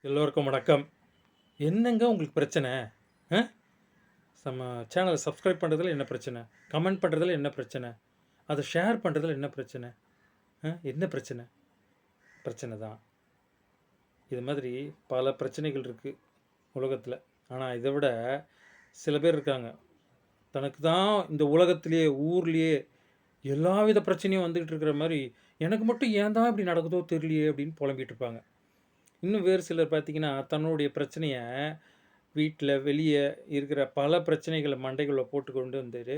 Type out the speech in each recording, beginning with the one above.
எல்லோருக்கும் வணக்கம். என்னங்க உங்களுக்கு பிரச்சனை? அ? நம்ம சேனலை சப்ஸ்கிரைப் பண்ணுறதுல என்ன பிரச்சனை? கமெண்ட் பண்ணுறதுல என்ன பிரச்சனை? அதை ஷேர் பண்ணுறதுல என்ன பிரச்சனை? என்ன பிரச்சனை? பிரச்சனை தான். இது மாதிரி பல பிரச்சனைகள் இருக்குது உலகத்தில். ஆனால் இதை விட சில பேர் இருக்காங்க, தனக்கு தான் இந்த உலகத்திலேயே ஊர்லேயே எல்லா வித பிரச்சனையும் வந்துக்கிட்டு இருக்கிற மாதிரி, எனக்கு மட்டும் ஏன் தான் இப்படி நடக்குதோ தெரியலையே அப்படின்னு புலம்பிகிட்டு இருப்பாங்க. இன்னும் வேறு சிலர் பார்த்திங்கன்னா, தன்னுடைய பிரச்சனையை வீட்டில் வெளியே இருக்கிற பல பிரச்சனைகளை மண்டைக்குள்ளே போட்டு கொண்டு வந்து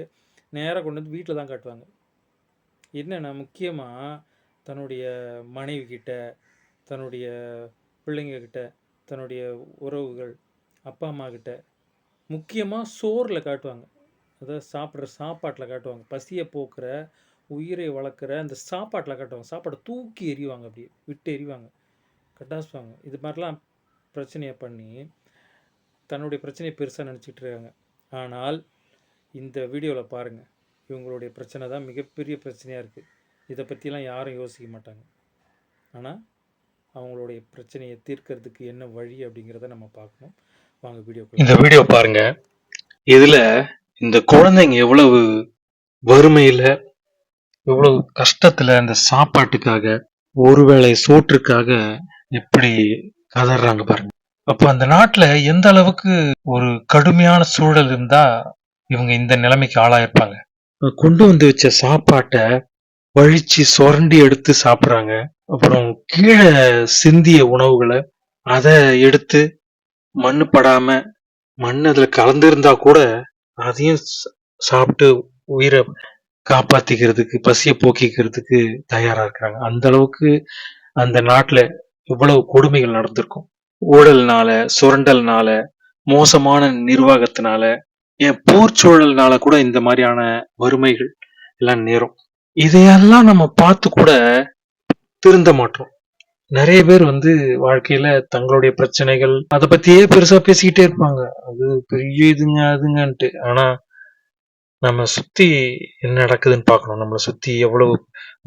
நேராக கொண்டு வந்து வீட்டில் தான் காட்டுவாங்க. என்னென்னா, முக்கியமாக தன்னுடைய மனைவி கிட்ட, தன்னுடைய பிள்ளைங்கக்கிட்ட, தன்னுடைய உறவுகள், அப்பா அம்மா கிட்ட, முக்கியமாக சோறில் காட்டுவாங்க. அதாவது சாப்பிட்ற சாப்பாட்டில் காட்டுவாங்க. பசியை போக்குற, உயிரை வளர்க்குற அந்த சாப்பாட்டில் காட்டுவாங்க. சாப்பாடை தூக்கி எறிவாங்க, அப்படியே விட்டு எறிவாங்க, கட்டாசுவாங்க. இது மாதிரிலாம் பிரச்சனையை பண்ணி தன்னுடைய பிரச்சனையை பெருசாக நினச்சிட்டு இருக்காங்க. ஆனால் இந்த வீடியோவில் பாருங்கள், இவங்களுடைய பிரச்சனை தான் மிகப்பெரிய பிரச்சனையாக இருக்குது. இதை பற்றிலாம் யாரும் யோசிக்க மாட்டாங்க. ஆனால் அவங்களுடைய பிரச்சனையை தீர்க்கறதுக்கு என்ன வழி அப்படிங்கிறத நம்ம பார்க்கணும். வாங்க இந்த வீடியோ பாருங்க. இதில் இந்த குழந்தைங்க எவ்வளவு வறுமையில், எவ்வளவு கஷ்டத்தில் அந்த சாப்பாட்டுக்காக, ஒருவேளை சோற்றுக்காக எப்படி கதறாங்க பாருங்க. அப்போ அந்த நாட்டுல எந்த அளவுக்கு ஒரு கடுமையான சூழல் இருந்தா இவங்க இந்த நிலைமைக்கு ஆளாயிருப்பாங்க. கொண்டு வந்து வச்ச சாப்பாட்டை வழிச்சு சுரண்டி எடுத்து சாப்பிட்றாங்க. அப்புறம் கீழே சிந்திய உணவுகளை அதை எடுத்து மண்ணு படாம, மண் அதுல கலந்திருந்தா கூட அதையும் சாப்பிட்டு உயிரை காப்பாத்திக்கிறதுக்கு, பசியை போக்கிக்கிறதுக்கு தயாரா இருக்கிறாங்க. அந்த அளவுக்கு அந்த நாட்டுல இவ்வளவு கொடுமைகள் நடந்திருக்கும். ஊழல்னால, சுரண்டல்னால, மோசமான நிர்வாகத்தினால, போர் சூழல்னால கூட இந்த மாதிரியான வறுமைகள் எல்லாம் நேரும். இதையெல்லாம் நம்ம பார்த்து கூட திருந்த மாட்டோம். நிறைய பேர் வாழ்க்கையில தங்களுடைய பிரச்சனைகள் அதை பத்தியே பெருசா பேசிக்கிட்டே இருப்பாங்க. அது பெரிய இதுங்க அதுங்கன்ட்டு. ஆனா நம்ம சுத்தி என்ன நடக்குதுன்னு பார்க்கணும். நம்மளை சுத்தி எவ்வளவு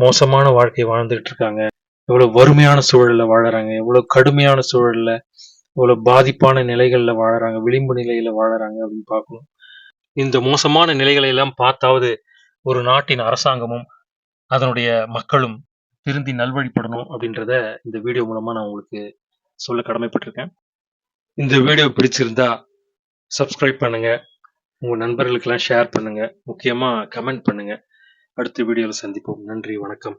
மோசமான வாழ்க்கை வாழ்ந்துட்டு இருக்காங்க, எவ்வளவு வறுமையான சூழல்ல வாழறாங்க, எவ்வளவு கடுமையான சூழல்ல, எவ்வளவு பாதிப்பான நிலைகள்ல வாழறாங்க, விளிம்பு நிலையில வாழறாங்க அப்படின்னு பார்க்கணும். இந்த மோசமான நிலைகளை எல்லாம் பார்த்தாவது ஒரு நாட்டின் அரசாங்கமும் அதனுடைய மக்களும் திருந்தி நல்வழிப்படணும் அப்படின்றத இந்த வீடியோ மூலமா நான் உங்களுக்கு சொல்ல கடமைப்பட்டிருக்கேன். இந்த வீடியோ பிடிச்சிருந்தா சப்ஸ்கிரைப் பண்ணுங்க, உங்க நண்பர்களுக்கெல்லாம் ஷேர் பண்ணுங்க, முக்கியமா கமெண்ட் பண்ணுங்க. அடுத்த வீடியோவில் சந்திப்போம். நன்றி, வணக்கம்.